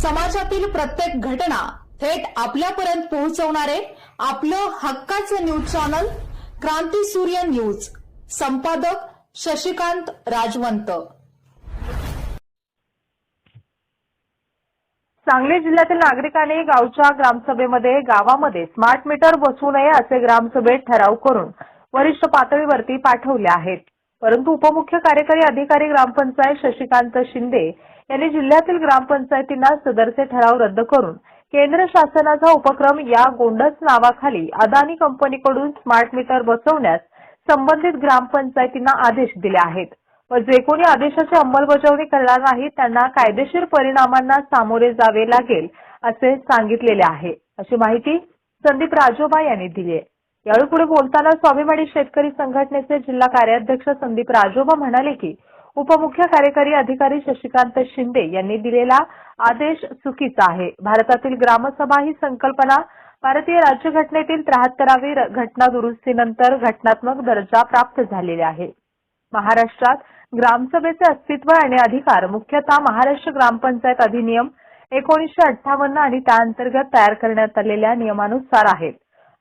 समाजातील प्रत्येक घटना थेट आपल्यापर्यंत पोहोचवणारे आपलं हक्काचं न्यूज चॅनल क्रांती सूर्य न्यूज। संपादक शशिकांत राजवंत। सांगली जिल्ह्यातील नागरिकांनी गावच्या ग्रामसभेमध्ये गावामध्ये स्मार्ट मीटर बसवू नये असे ग्रामसभेत ठराव करून वरिष्ठ पातळीवरती पाठवले आहेत। परंतु उपमुख्य कार्यकारी अधिकारी ग्रामपंचायत शशिकांत शिंदे यांनी जिल्ह्यातील ग्रामपंचायतींना सदरचे ठराव रद्द करून केंद्र शासनाचा उपक्रम या गोंडस नावाखाली अदानी कंपनीकडून स्मार्ट मीटर बसवण्यास संबंधित ग्रामपंचायतींना आदेश दिले आहेत व जे कोणी आदेशाची अंमलबजावणी करणार नाही त्यांना कायदेशीर परिणामांना सामोरे जावे लागेल असे सांगितलेले आहे, अशी माहिती संदीप राजोबा यांनी दिली आहे। यावेळी पुढे बोलताना स्वाभिमानी शेतकरी संघटनेचे जिल्हा कार्याध्यक्ष संदीप राजोबा म्हणाले की उपमुख्य कार्यकारी अधिकारी शशिकांत शिंदे यांनी दिलेला आदेश चुकीचा आहे। भारतातील ग्रामसभा ही संकल्पना भारतीय राज्यघटनेतील 73वी घटना दुरुस्तीनंतर घटनात्मक दर्जा प्राप्त झालेला आहे। महाराष्ट्रात ग्रामसभेचे अस्तित्व आणि अधिकार मुख्यतः महाराष्ट्र ग्रामपंचायत अधिनियम 1958 आणि त्याअंतर्गत तयार करण्यात आलेल्या नियमानुसार आहेत।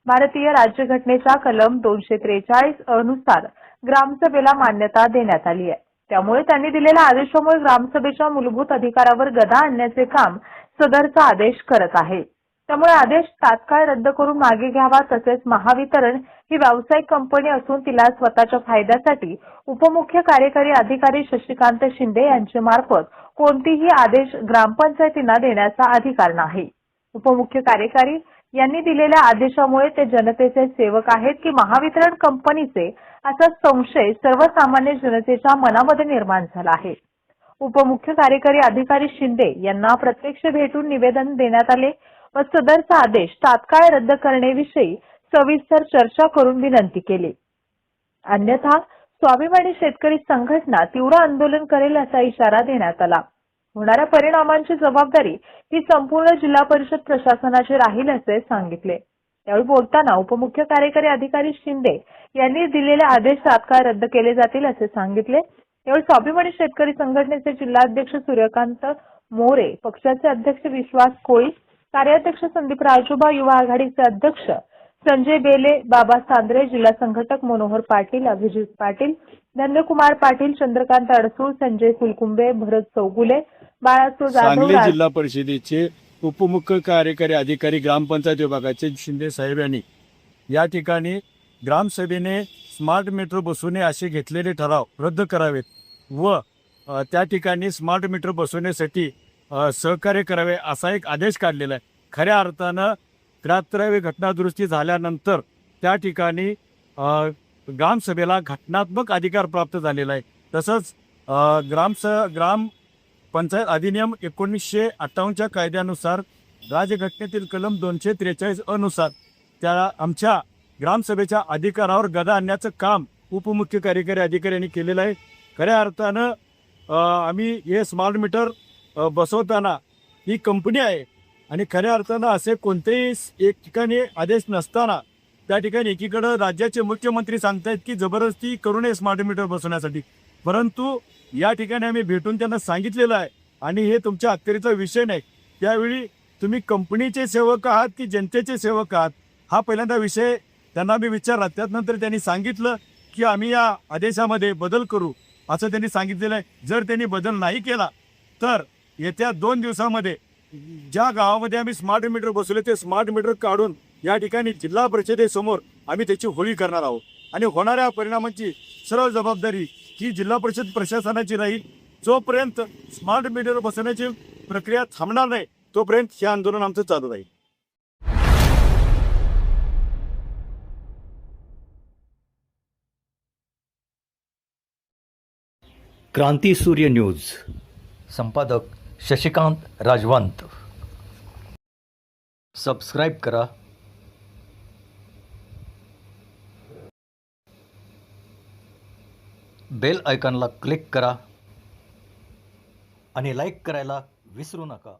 भारतीय राज्यघटनेच्या कलम 243 अनुसार ग्रामसभेला मान्यता देण्यात आली आहे। त्यामुळे त्यांनी दिलेल्या आदेशामुळे ग्रामसभेच्या मूलभूत अधिकारावर गदा आणण्याचे काम सदरचा आदेश करत आहे। त्यामुळे आदेश तात्काळ रद्द करून मागे घ्यावा। तसेच महावितरण ही व्यावसायिक कंपनी असून तिला स्वतःच्या फायद्यासाठी उपमुख्य कार्यकारी अधिकारी शशिकांत शिंदे यांच्या मार्फत कोणतीही आदेश ग्रामपंचायतींना देण्याचा अधिकार नाही। उपमुख्य कार्यकारी यांनी दिलेल्या आदेशामुळे ते जनतेचे सेवक आहेत की महावितरण कंपनीचे असा संशय सर्वसामान्य जनतेच्या मनामध्ये निर्माण झाला आहे। उपमुख्य कार्यकारी अधिकारी शिंदे यांना प्रत्यक्ष भेटून निवेदन देण्यात आले व सदरचा आदेश तात्काळ रद्द करण्याविषयी सविस्तर चर्चा करून विनंती केली। अन्यथा स्वाभिमानी शेतकरी संघटना तीव्र आंदोलन करेल असा इशारा देण्यात आला। होणाऱ्या परिणामांची जबाबदारी ही संपूर्ण जिल्हा परिषद प्रशासनाची राहील असे सांगितले। यावेळी बोलताना उपमुख्य कार्यकारी अधिकारी शिंदे यांनी दिलेले आदेश तात्काळ रद्द केले जातील असे सांगितले। यावेळी स्वाभिमानी शेतकरी संघटनेचे जिल्हाध्यक्ष सूर्यकांत मोरे, पक्षाचे अध्यक्ष विश्वास कोळी, कार्याध्यक्ष संदीप राजोबा, युवा आघाडीचे अध्यक्ष संजय बेले, बाबा सांद्रे, जिल्हा संघटक मनोहर पाटील, अभिजित पाटील, धन्यकुमार पाटील, चंद्रकांत अडसूळ, संजय फुलकुंबे, भरत चौगुले, बाळासो जाधव, सांगली जिल्हा परिषदेचे उपमुख्य कार्यकारी अधिकारी ग्रामपंचायत विभागाचे शिंदे साहेब यांनी या ठिकाणी ग्रामसभेने स्मार्ट मीटर बसवणे असे घेतलेले ठराव रद्द करावेत व त्या ठिकाणी स्मार्ट मीटर बसवण्यासाठी सहकार्य करावे असा एक आदेश काढलेला आहे। खऱ्या अर्थानं 73वी घटना दुरुस्ती झाल्यानंतर त्या ठिकाणी ग्रामसभेला घटनात्मक अधिकार प्राप्त झालेला आहे। तसंच ग्रामपंचायत अधिनियम 1958च्या कायद्यानुसार राज्यघटनेतील कलम 243 अनुसार त्या आमच्या ग्रामसभेच्या अधिकारावर गदा आणण्याचं काम उपमुख्य कार्यकारी अधिकाऱ्यांनी केलेलं आहे। खऱ्या अर्थानं आम्ही हे स्मार्ट मीटर बसवताना ही कंपनी आहे आणि खऱ्या अर्थानं असे कोणतेही एक ठिकाणी आदेश नसताना त्या ठिकाणी एकीकडे राज्याचे मुख्यमंत्री सांगतायत की जबरदस्ती करू नये स्मार्ट मीटर बसवण्यासाठी, परंतु या ठिकाणी आम्ही भेटून त्यांना सांगितलेलं आहे आणि हे तुमच्या अखत्यारीचा विषय नाही। त्यावेळी तुम्ही कंपनीचे सेवक आहात की जनतेचे सेवक आहात हा पहिल्यांदा विषय त्यांना मी विचारला। त्यानंतर त्यांनी सांगितलं की आम्ही या आदेशामध्ये बदल करू असं त्यांनी सांगितलेलं आहे। जर त्यांनी बदल नाही केला तर येत्या 2 दिवसामध्ये ज्या गावामध्ये आम्ही स्मार्ट मीटर बसवले ते स्मार्ट मीटर काढून या ठिकाणी जिल्हा परिषदेसमोर आम्ही त्याची होळी करणार आहोत आणि होणाऱ्या परिणामांची सर्व जबाबदारी ही जिल्हा परिषद प्रशासनाची राहील। जोपर्यंत स्मार्ट मीटर बसवण्याची प्रक्रिया थांबणार नाही तोपर्यंत हे आंदोलन आमचं चालू राहील। क्रांती सूर्य न्यूज, संपादक शशिकांत राजवंत। सबस्क्राइब करा, बेल आयकॉनला क्लिक करा आणि लाईक करायला विसरू नका।